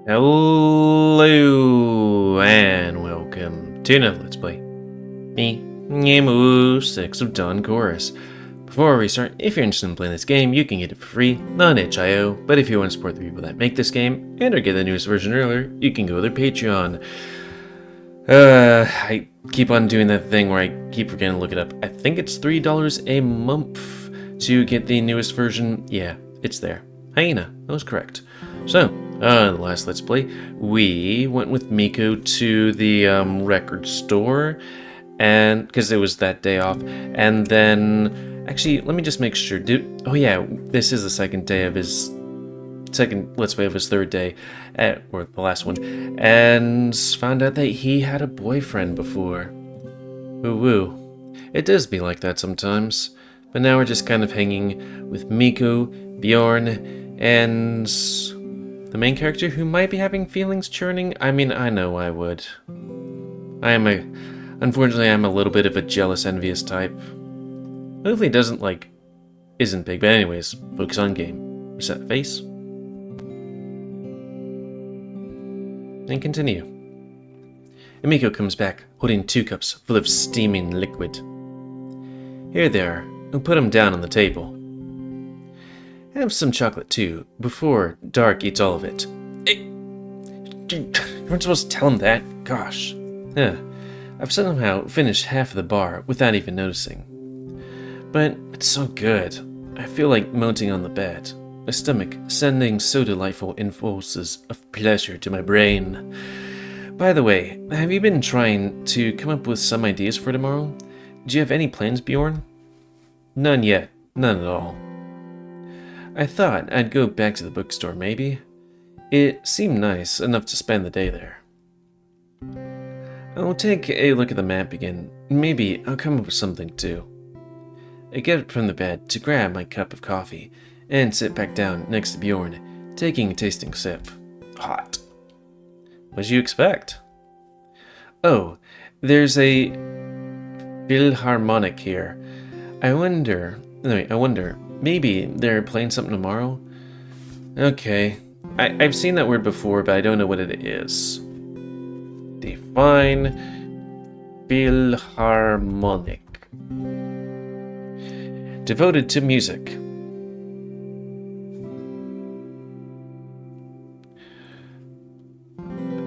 Hello and welcome to another Let's Play. Me, GamerWolfSix of Dawn Chorus. Before we start, if you're interested in playing this game, you can get it for free on itch.io, but if you want to support the people that make this game and or get the newest version earlier, you can go to their Patreon. I keep on doing that thing where I keep forgetting to look it up. I think it's $3 a month to get the newest version. Yeah, it's there. Hyena, that was correct. So, the last Let's Play, we went with Miko to the record store, and because it was that day off, and then actually, let me just make sure. Oh yeah, this is the second day of his second Let's Play of his third day, or the last one, and found out that he had a boyfriend before. Woo woo. It does be like that sometimes, but now we're just kind of hanging with Miko, Bjorn, and the main character who might be having feelings churning. I mean, I know I would. Unfortunately, I'm a little bit of a jealous, envious type. Hopefully it isn't big, but anyways, focus on game. Reset face. And continue. Miko comes back, holding 2 cups full of steaming liquid. Here they are, and put them down on the table. Have some chocolate too, before Dark eats all of it. Hey, you weren't supposed to tell him that. Gosh. I've somehow finished half of the bar without even noticing. But it's so good. I feel like mounting on the bed, my stomach sending so delightful impulses of pleasure to my brain. By the way, have you been trying to come up with some ideas for tomorrow? Do you have any plans, Bjorn? None yet. None at all. I thought I'd go back to the bookstore, maybe. It seemed nice enough to spend the day there. I'll take a look at the map again. Maybe I'll come up with something too. I get up from the bed to grab my cup of coffee and sit back down next to Bjorn, taking a tasting sip. Hot. What'd you expect? Oh, there's a Philharmonic here. I wonder, maybe they're playing something tomorrow? Okay. I've seen that word before, but I don't know what it is. Define Philharmonic. Devoted to music.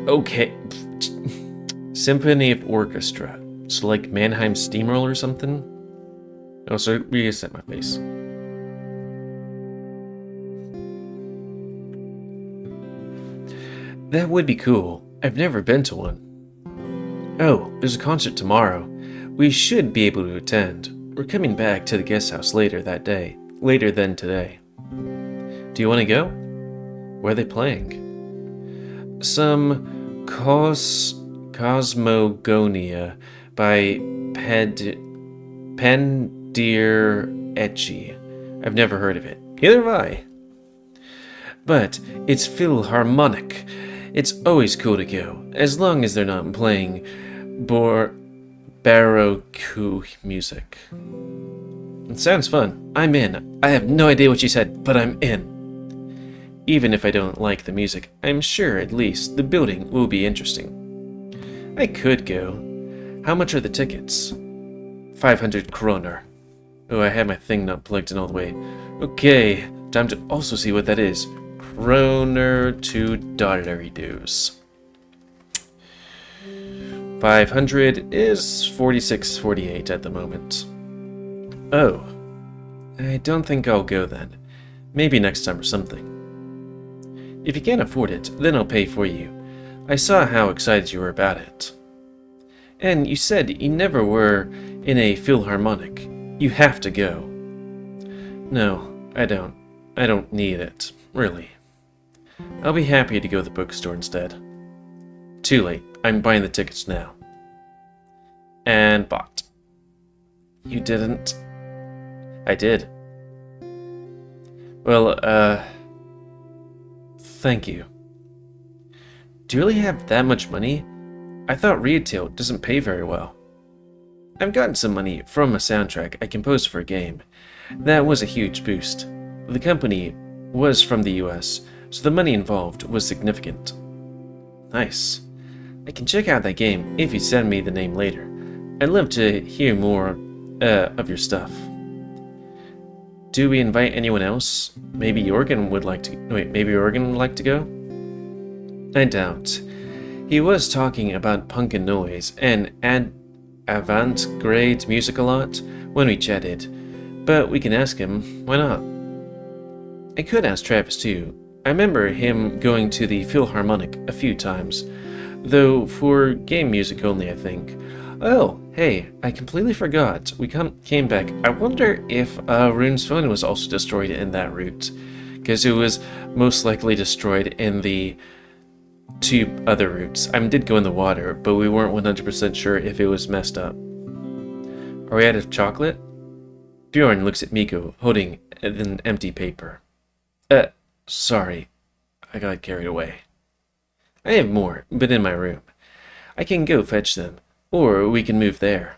Okay. Symphony of Orchestra. So like Mannheim Steamroller or something? Oh, so reset my face. That would be cool. I've never been to one. Oh, there's a concert tomorrow. We should be able to attend. We're coming back to the guest house later that day. Later than today. Do you want to go? Where are they playing? Some Cosmogonia by Pendir Etchi. I've never heard of it. Neither have I. But it's Philharmonic. It's always cool to go, as long as they're not playing Baroque music. It sounds fun. I'm in. I have no idea what you said, but I'm in. Even if I don't like the music, I'm sure at least the building will be interesting. I could go. How much are the tickets? 500 kroner. Oh, I had my thing not plugged in all the way. Okay, time to also see what that is. Kroner to dollary dues. 500 is 46.48 at the moment. Oh, I don't think I'll go then. Maybe next time or something. If you can't afford it, then I'll pay for you. I saw how excited you were about it. And you said you never were in a Philharmonic. You have to go. No, I don't. I don't need it, really. I'll be happy to go to the bookstore instead. Too late. I'm buying the tickets now. And bought. You didn't? I did. Well, thank you. Do you really have that much money? I thought retail doesn't pay very well. I've gotten some money from a soundtrack I composed for a game. That was a huge boost. The company was from the US, so the money involved was significant. Nice. I can check out that game if you send me the name later. I'd love to hear more of your stuff. Do we invite anyone else? Maybe Jorgen would like to... Wait, maybe Jorgen would like to go? I doubt. He was talking about punk and noise and avant-garde music a lot when we chatted, but we can ask him. Why not? I could ask Travis too. I remember him going to the Philharmonic a few times, though for game music only, I think. Oh, hey, I completely forgot. We came back. I wonder if Rune's phone was also destroyed in that route, because it was most likely destroyed in the 2 other routes. I did go in the water, but we weren't 100% sure if it was messed up. Are we out of chocolate? Bjorn looks at Miko, holding an empty paper. Sorry. I got carried away. I have more, but in my room. I can go fetch them, or we can move there.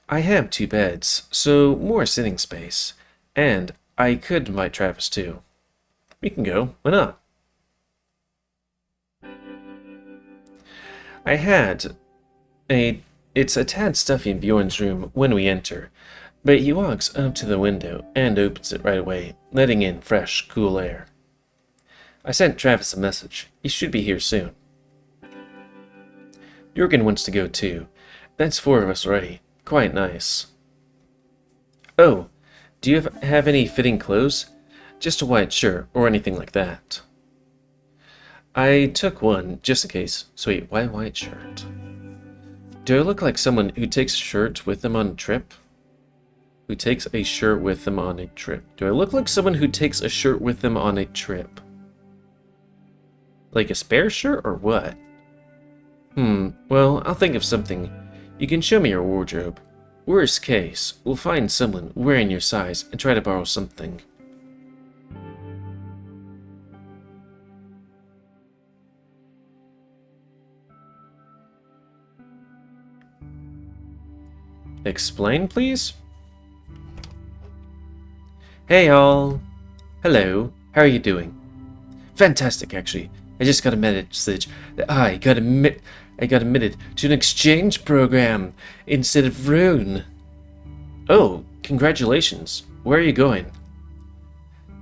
I have 2 beds, so more sitting space, and I could invite Travis too. We can go, why not? It's a tad stuffy in Bjorn's room when we enter, but he walks up to the window and opens it right away, letting in fresh, cool air. I sent Travis a message. He should be here soon. Jorgen wants to go too. That's 4 of us already. Quite nice. Oh, do you have any fitting clothes? Just a white shirt or anything like that. I took one, just in case. So wait, why white shirt? Do I look like someone who takes a shirt with them on a trip? Who takes a shirt with them on a trip? Do I look like someone who takes a shirt with them on a trip? Like a spare shirt or what? Well, I'll think of something. You can show me your wardrobe. Worst case, we'll find someone wearing your size and try to borrow something. Explain, please? Hey all. Hello. How are you doing? Fantastic, actually. I just got a message that I got admitted to an exchange program instead of Rune. Oh, congratulations. Where are you going?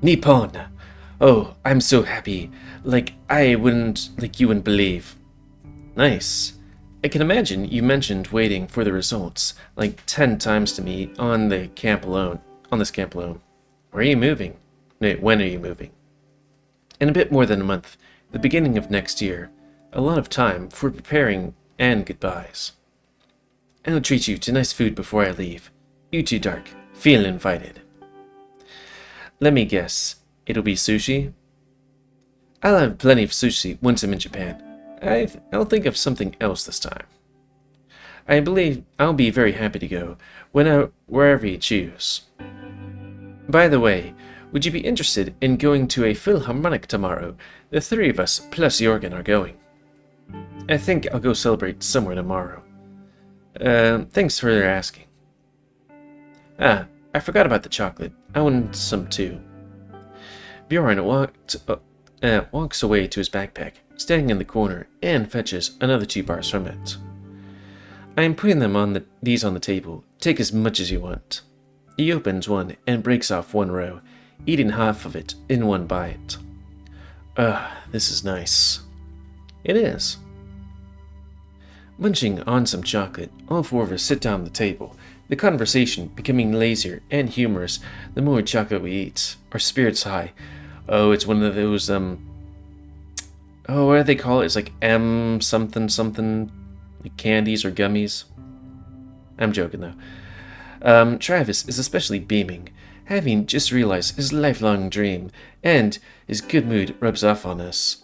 Nippon. Oh, I'm so happy. Like you wouldn't believe. Nice. I can imagine you mentioned waiting for the results like 10 times to me on this camp alone. Where are you moving? No, when are you moving? In a bit more than a month, the beginning of next year. A lot of time for preparing and goodbyes. I'll treat you to nice food before I leave. You too, Dark. Feel invited. Let me guess. It'll be sushi? I'll have plenty of sushi once I'm in Japan. I'll think of something else this time. I believe I'll be very happy to go, wherever you choose. By the way, would you be interested in going to a Philharmonic tomorrow? The 3 of us plus Jorgen are going. I think I'll go celebrate somewhere tomorrow. Thanks for asking. Ah, I forgot about the chocolate. I want some too. Bjorn walks away to his backpack, standing in the corner, and fetches another 2 bars from it. I am putting these on the table. Take as much as you want. He opens one and breaks off 1 row, eating half of it in 1 bite. This is nice. It is. Munching on some chocolate, all 4 of us sit down at the table, the conversation becoming lazier and humorous the more chocolate we eat, our spirits high. Oh, it's one of those, what do they call it? It's like M something something, like candies or gummies. I'm joking though. Travis is especially beaming, having just realized his lifelong dream, and his good mood rubs off on us.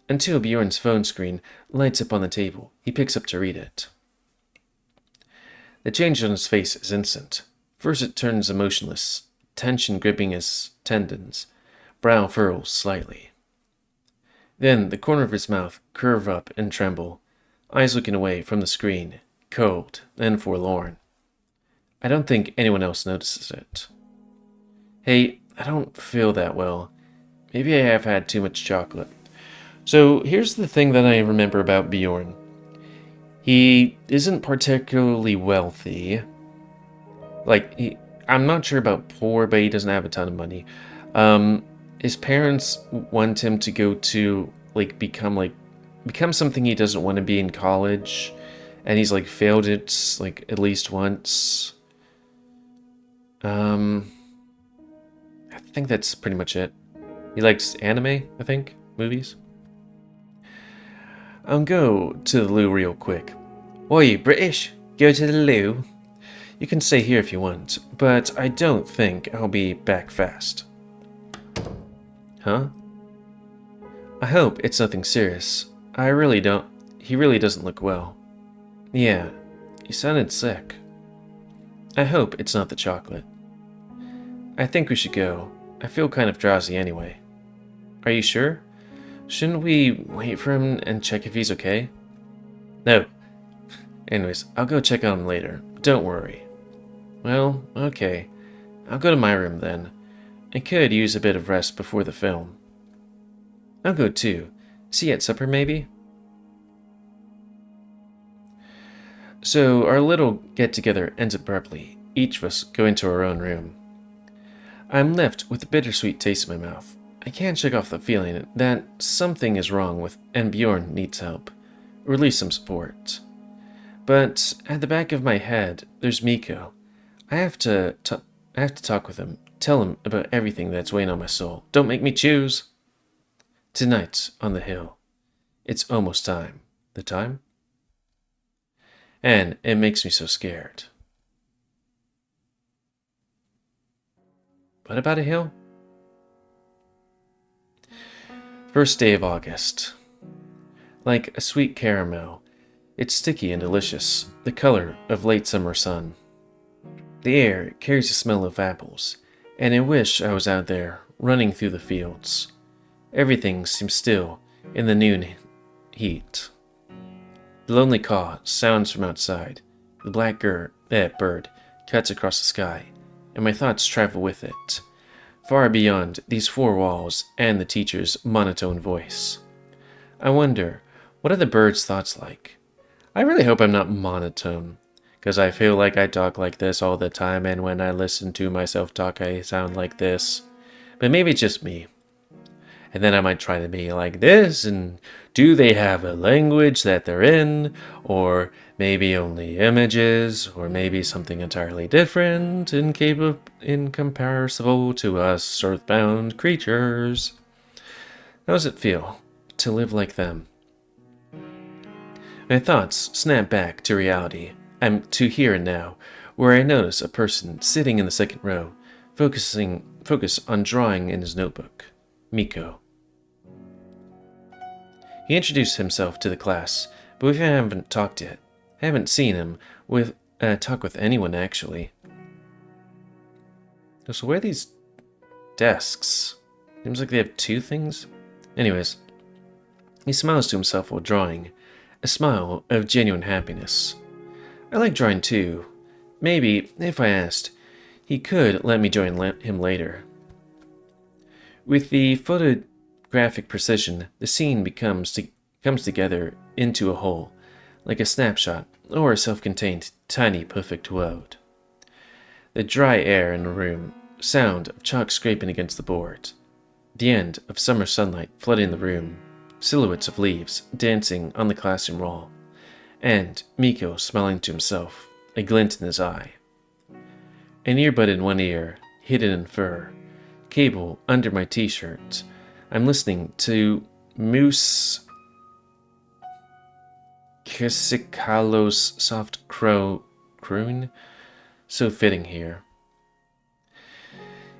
Until Bjorn's phone screen lights up on the table, he picks up to read it. The change on his face is instant. First it turns emotionless, tension gripping his tendons, brow furrows slightly. Then the corner of his mouth curve up and tremble, eyes looking away from the screen, cold and forlorn. I don't think anyone else notices it. Hey, I don't feel that well. Maybe I have had too much chocolate. So here's the thing that I remember about Bjorn. He isn't particularly wealthy. I'm not sure about poor, but he doesn't have a ton of money. His parents want him to go to become something he doesn't want to be in college, and he's failed it at least once. I think that's pretty much it. He likes anime, I think, movies. I'll go to the loo real quick. Why, you British? Go to the loo? You can stay here if you want, but I don't think I'll be back fast. Huh? I hope it's nothing serious. I really don't. He really doesn't look well. Yeah, he sounded sick. I hope it's not the chocolate. I think we should go. I feel kind of drowsy anyway. Are you sure? Shouldn't we wait for him and check if he's okay? No. Anyways, I'll go check on him later. Don't worry. Well, okay. I'll go to my room then. I could use a bit of rest before the film. I'll go too. See you at supper, maybe? So our little get-together ends abruptly, each of us going to our own room. I'm left with a bittersweet taste in my mouth. I can't shake off the feeling that something is wrong and Bjorn needs help, or at least some support. But at the back of my head, there's Miko. I have to talk with him, tell him about everything that's weighing on my soul. Don't make me choose! Tonight, on the hill. It's almost time. The time? And it makes me so scared. What about a hill? First day of August. Like a sweet caramel, it's sticky and delicious, the color of late summer sun. The air carries the smell of apples, and I wish I was out there, running through the fields. Everything seems still in the noon heat. The lonely caw sounds from outside. The black bird cuts across the sky, and my thoughts travel with it, far beyond these four walls and the teacher's monotone voice. I wonder, what are the bird's thoughts like? I really hope I'm not monotone, because I feel like I talk like this all the time, and when I listen to myself talk, I sound like this. But maybe it's just me. And then I might try to be like this, and do they have a language that they're in? Or maybe only images, or maybe something entirely different, incomparable to us earthbound creatures. How does it feel to live like them? My thoughts snap back to reality. I'm to here and now, where I notice a person sitting in the second row, focus on drawing in his notebook. Miko. He introduced himself to the class, but we haven't talked yet. I haven't seen him talk with anyone, actually. So where are these desks? Seems like they have two things. Anyways, he smiles to himself while drawing, a smile of genuine happiness. I like drawing too. Maybe, if I asked, he could let me join him later. With the photographic precision, the scene comes together into a whole, like a snapshot or a self-contained, tiny, perfect world. The dry air in the room, sound of chalk scraping against the board, the end of summer sunlight flooding the room, silhouettes of leaves dancing on the classroom wall, and Miko smiling to himself, a glint in his eye. An earbud in one ear, hidden in fur, cable under my t-shirt. I'm listening to Moose Kissikalo's soft croon, so fitting here.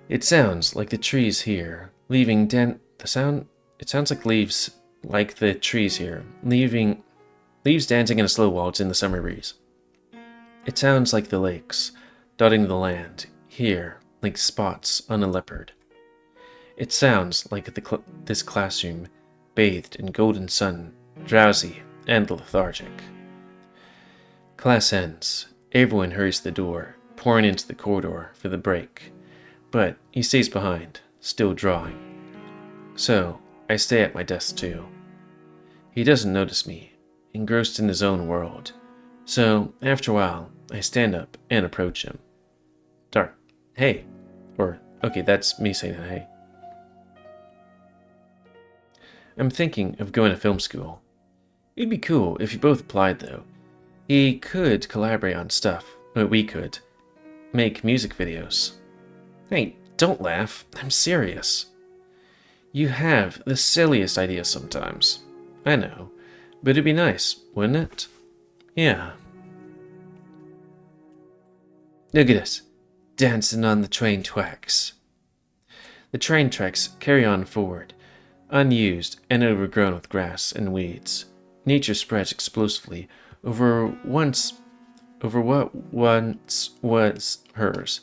It sounds like the trees here, it sounds like leaves like the trees here, leaves dancing in a slow waltz in the summer breeze. It sounds like the lakes, dotting the land, here, like spots on a leopard. It sounds like this classroom, bathed in golden sun, drowsy and lethargic. Class ends. Everyone hurries to the door, pouring into the corridor for the break. But he stays behind, still drawing. So, I stay at my desk too, He doesn't notice me, engrossed in his own world. So, after a while, I stand up and approach him. Dark, hey. Or, okay, that's me saying hey. I'm thinking of going to film school. It'd be cool if you both applied, though. He could collaborate on stuff, but we could make music videos. Hey, don't laugh. I'm serious. You have the silliest ideas sometimes. I know, but it'd be nice, wouldn't it? Yeah. Look at us, dancing on the train tracks. The train tracks carry on forward, unused and overgrown with grass and weeds. Nature spreads explosively over what once was hers,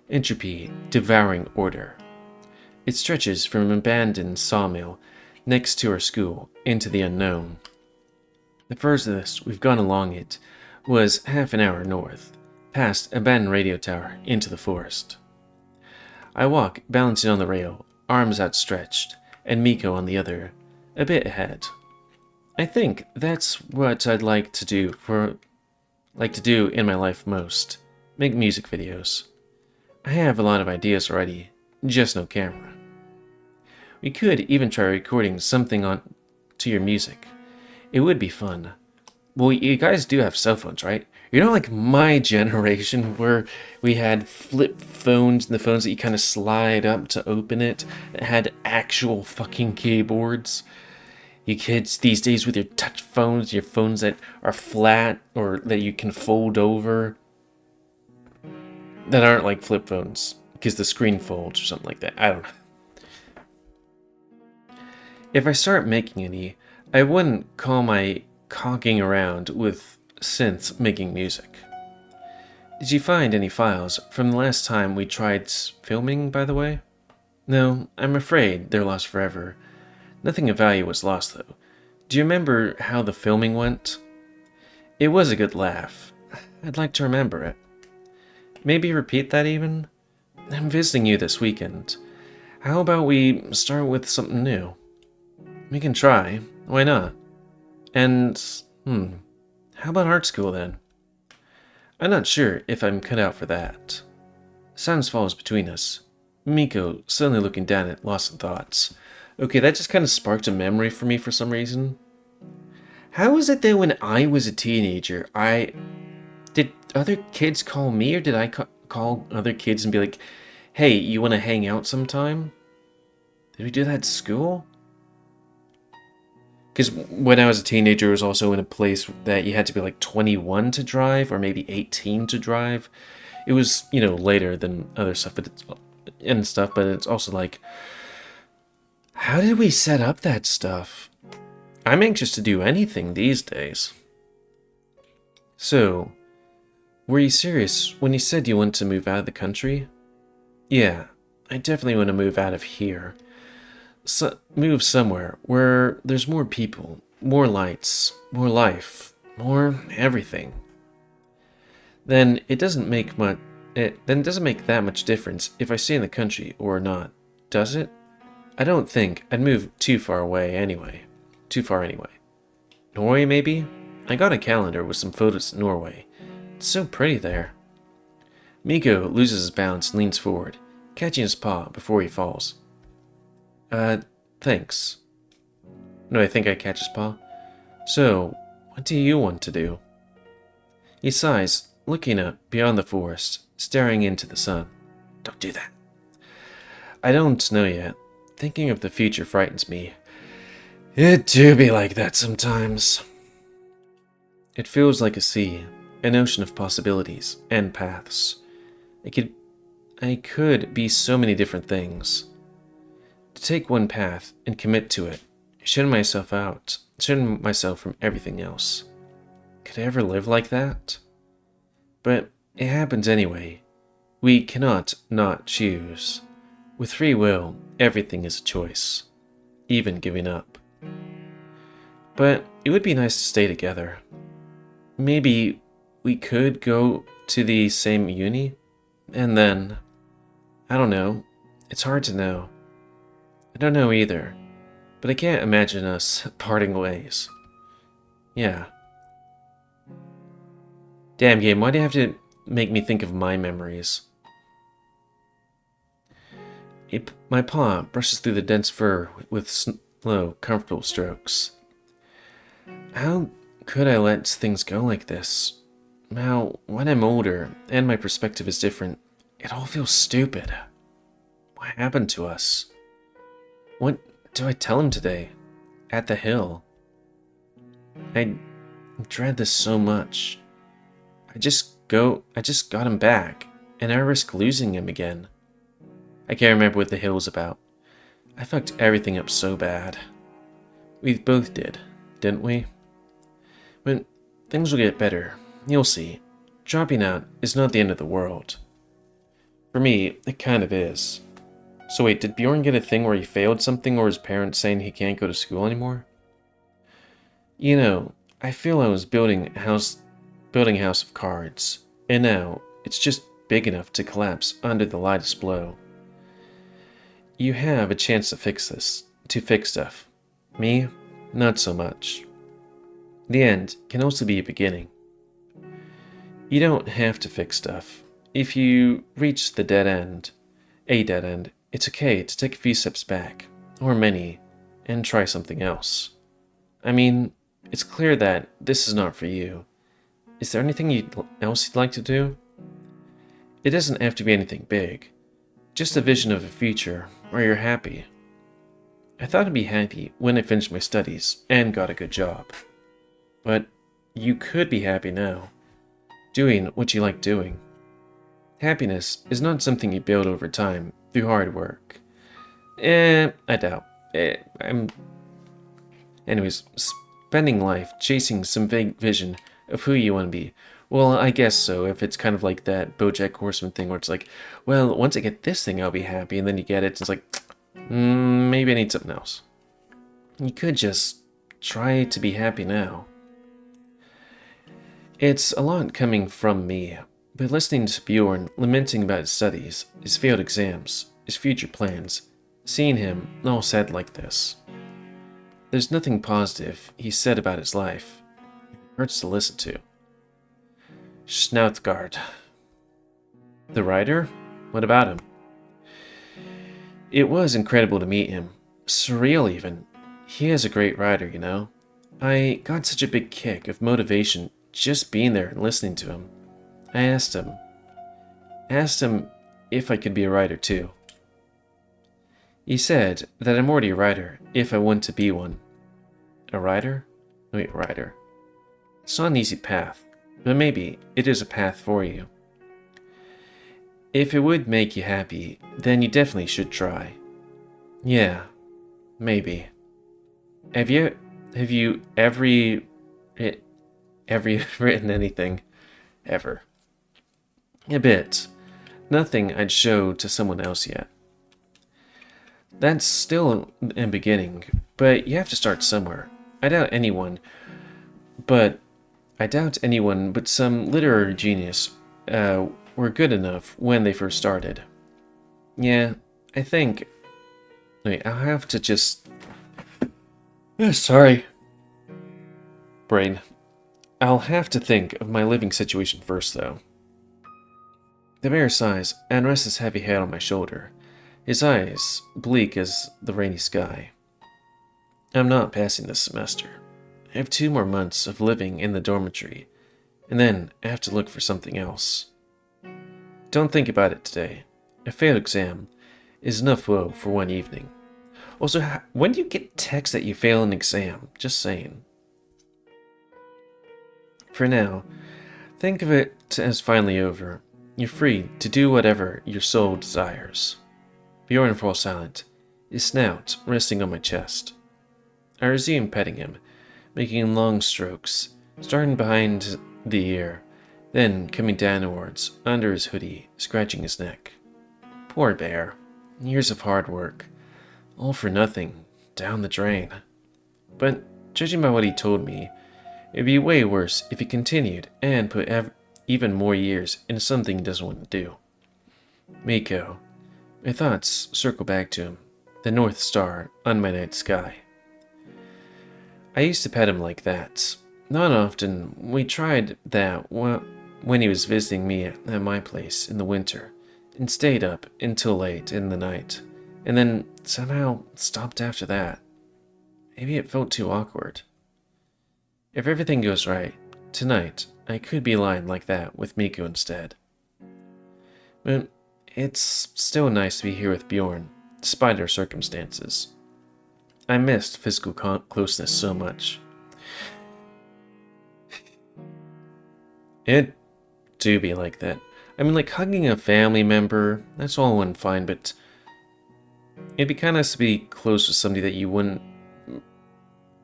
entropy devouring order. It stretches from an abandoned sawmill next to our school into the unknown. The furthest we've gone along it was half an hour north, past an abandoned radio tower into the forest. I walk, balancing on the rail, arms outstretched, and Miko on the other, a bit ahead. I think that's what I'd like to do in my life most. Make music videos. I have a lot of ideas already, just no camera. We could even try recording something to your music. It would be fun. Well, you guys do have cell phones, right? You're not like my generation where we had flip phones and the phones that you kind of slide up to open it that had actual fucking keyboards. You kids these days with your touch phones, your phones that are flat or that you can fold over, that aren't like flip phones because the screen folds or something like that. I don't know. If I start making any, I wouldn't call my conking around with synths making music. Did you find any files from the last time we tried filming, by the way? No, I'm afraid they're lost forever. Nothing of value was lost, though. Do you remember how the filming went? It was a good laugh. I'd like to remember it. Maybe repeat that even? I'm visiting you this weekend. How about we start with something new? We can try. Why not? And, how about art school then? I'm not sure if I'm cut out for that. Silence falls between us. Miko suddenly looking down at lost in thoughts. Okay, that just kind of sparked a memory for me for some reason. How is it that when I was a teenager, did other kids call me, or did I call other kids and be like, hey, you want to hang out sometime? Did we do that at school? Because when I was a teenager, it was also in a place that you had to be like 21 to drive, or maybe 18 to drive. It was, later than other stuff, but it's also like, how did we set up that stuff? I'm anxious to do anything these days. So, were you serious when you said you wanted to move out of the country? Yeah, I definitely want to move out of here. Move somewhere where there's more people, more lights, more life, more everything. Then it doesn't make that much difference if I stay in the country or not, does it? I don't think I'd move too far anyway. Norway, maybe? I got a calendar with some photos of Norway. It's so pretty there. Miko loses his balance and leans forward, catching his paw before he falls. Thanks. No, I think I catch his paw. So, what do you want to do? He sighs, looking up beyond the forest, staring into the sun. Don't do that. I don't know yet. Thinking of the future frightens me. It do be like that sometimes. It feels like a sea, an ocean of possibilities and paths. I could be so many different things. To take one path and commit to it, shutting myself from everything else. Could I ever live like that? But it happens anyway. We cannot not choose. With free will, everything is a choice, even giving up. But it would be nice to stay together. Maybe we could go to the same uni, and then, I don't know, it's hard to know. I don't know either, but I can't imagine us parting ways. Yeah. Damn game, why do you have to make me think of my memories? My paw brushes through the dense fur with slow, comfortable strokes. How could I let things go like this? Now, when I'm older and my perspective is different, it all feels stupid. What happened to us? What do I tell him today? At the hill? I dread this so much. I just got him back, and I risk losing him again. I can't remember what the hill was about. I fucked everything up so bad. We both did, didn't we? But things will get better. You'll see. Dropping out is not the end of the world. For me, it kind of is. So wait, did Bjorn get a thing where he failed something or his parents saying he can't go to school anymore? You know, I feel I was building a house of cards, and now it's just big enough to collapse under the lightest blow. You have a chance to fix stuff. Me, not so much. The end can also be a beginning. You don't have to fix stuff. If you reach a dead end, it's okay to take a few steps back, or many, and try something else. I mean, it's clear that this is not for you. Is there anything else you'd like to do? It doesn't have to be anything big. Just a vision of a future where you're happy. I thought I'd be happy when I finished my studies and got a good job. But you could be happy now, doing what you like doing. Happiness is not something you build over time through hard work. I doubt. Anyways, spending life chasing some vague vision of who you want to be. Well, I guess so, if it's kind of like that BoJack Horseman thing where it's like, well, once I get this thing, I'll be happy, and then you get it, and it's like, maybe I need something else. You could just try to be happy now. It's a lot coming from me, but listening to Bjorn lamenting about his studies, his failed exams, his future plans, seeing him all sad like this. There's nothing positive he said about his life. It hurts to listen to. Schnauzgard. The writer? What about him? It was incredible to meet him. Surreal, even. He is a great writer, you know. I got such a big kick of motivation just being there and listening to him. I asked him if I could be a writer too. He said that I'm already a writer if I want to be one. A writer? Wait, writer. It's not an easy path, but maybe it is a path for you. If it would make you happy, then you definitely should try. Yeah, maybe. Have you ever written anything? Ever? A bit. Nothing I'd show to someone else yet. That's still a beginning, but you have to start somewhere. I doubt anyone but some literary genius were good enough when they first started. Yeah, I think... Wait, I'll have to just... Sorry. Brain. I'll have to think of my living situation first, though. The bear sighs and rests his heavy head on my shoulder, his eyes bleak as the rainy sky. I'm not passing this semester. I have 2 more months of living in the dormitory, and then I have to look for something else. Don't think about it today. A failed exam is enough woe for one evening. Also, when do you get text that you fail an exam? Just saying. For now, think of it as finally over. You're free to do whatever your soul desires. Bjorn falls silent, his snout resting on my chest. I resume petting him, making long strokes, starting behind the ear, then coming downwards, under his hoodie, scratching his neck. Poor bear. Years of hard work. All for nothing. Down the drain. But, judging by what he told me, it'd be way worse if he continued and put even more years into something he doesn't want to do. Miko. My thoughts circle back to him, the North Star on my night sky. I used to pet him like that. Not often. We tried that when he was visiting me at my place in the winter, and stayed up until late in the night, and then somehow stopped after that. Maybe it felt too awkward. If everything goes right, tonight I could be lying like that with Miko instead. But it's still nice to be here with Bjorn, despite our circumstances. I missed physical closeness so much. It do be like that. I mean, like, hugging a family member, that's all well and fine, but it'd be kind of nice to be close with somebody that you wouldn't,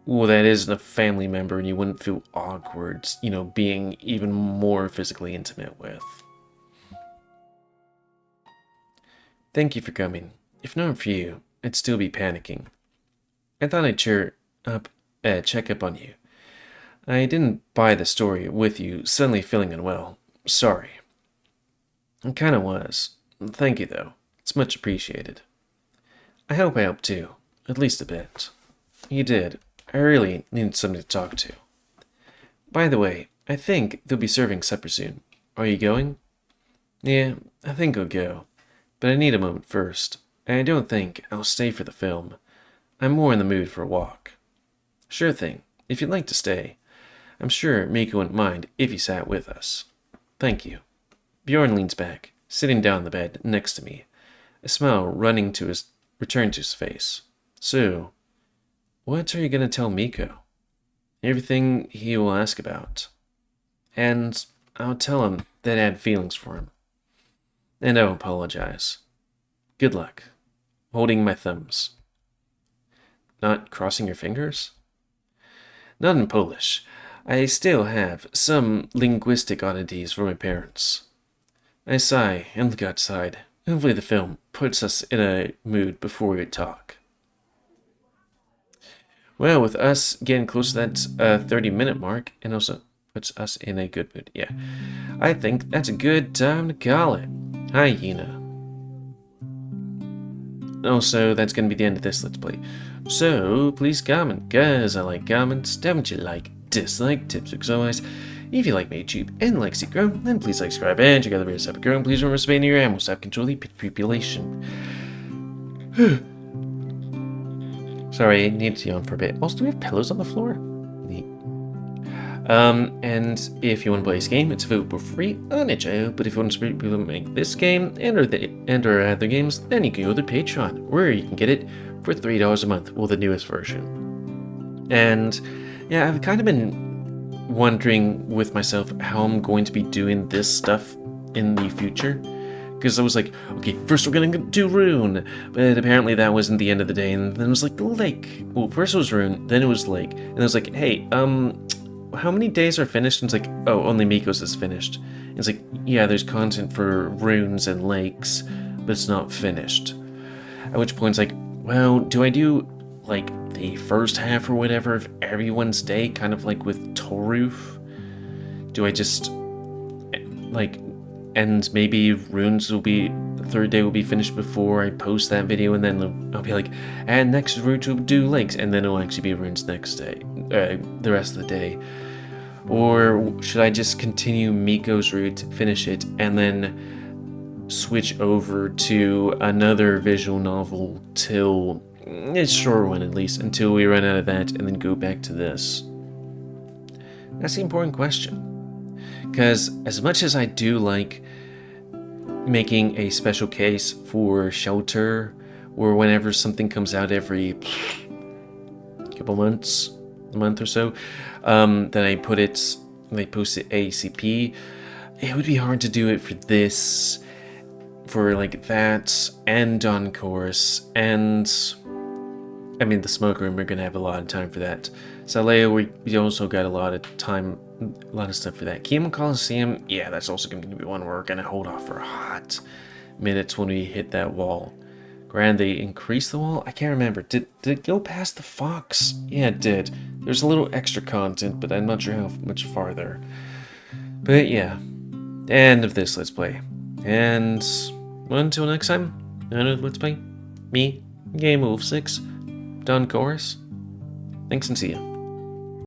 well, that isn't a family member, and you wouldn't feel awkward, being even more physically intimate with. Thank you for coming. If not for you, I'd still be panicking. I thought I'd check up on you. I didn't buy the story with you suddenly feeling unwell. Sorry. It kinda was. Thank you, though. It's much appreciated. I hope I helped too. At least a bit. You did. I really needed somebody to talk to. By the way, I think they'll be serving supper soon. Are you going? Yeah, I think I'll go. But I need a moment first. And I don't think I'll stay for the film. I'm more in the mood for a walk. Sure thing. If you'd like to stay. I'm sure Miko wouldn't mind if you sat with us. Thank you. Bjorn leans back, sitting down on the bed next to me, a smile returning to his face. So, what are you going to tell Miko? Everything he will ask about. And I'll tell him that I had feelings for him. And I'll apologize. Good luck. Holding my thumbs. Not crossing your fingers? Not in Polish. I still have some linguistic oddities from my parents. I sigh and look outside. Hopefully the film puts us in a mood before we talk. Well, with us getting close to that 30-minute mark, and also puts us in a good mood, yeah. I think that's a good time to call it. Hyena. Also, that's going to be the end of this Let's Play. So, please comment, guys. I like comments. Don't you like, dislike, tips, as always. If you like my YouTube and like to grow, then please like, subscribe, and check out the videos I've grown. Please remember to spay your animals to have control the population. Sorry, I need to yawn for a bit. Also, do we have pillows on the floor? Neat. And if you want to play this game, it's available for free on itch.io. But if you want to make this game and or other games, then you can go to Patreon, where you can get it for $3 a month, well, the newest version. And yeah, I've kind of been wondering with myself how I'm going to be doing this stuff in the future. Because I was like, okay, first we're gonna do Rune, but apparently that wasn't the end of the day, and then it was like, well, first it was Rune, then it was Lake, and it was like, hey, how many days are finished? And it's like, oh, only Miko's is finished. And it's like, yeah, there's content for runes and lakes, but it's not finished. At which point it's like, well, do I do, like, the first half or whatever of everyone's day, kind of like with Toruf? Do I just, like, and maybe runes will be, the third day will be finished before I post that video, and then I'll be like, and next route will do lakes, and then it'll actually be runes next day, the rest of the day. Or should I just continue Miko's route, finish it, and then switch over to another visual novel till, it's a short one at least, until we run out of that, and then go back to this? That's the important question. Because as much as I do like making a special case for Shelter, or whenever something comes out every couple months, a month or so, then I post it ACP, it would be hard to do it for this, for like that, and on course, and I mean the smoke room, we're gonna have a lot of time for that. Saleo, we also got a lot of time, a lot of stuff for that. Kimo Coliseum, yeah, that's also going to be one where we're going to hold off for hot minutes when we hit that wall. Grand, they increased the wall? I can't remember. Did it go past the fox? Yeah, it did. There's a little extra content, but I'm not sure how much farther. But yeah, end of this Let's Play. And until next time, another Let's Play. Me, GamerWolfSix, done chorus. Thanks and see ya.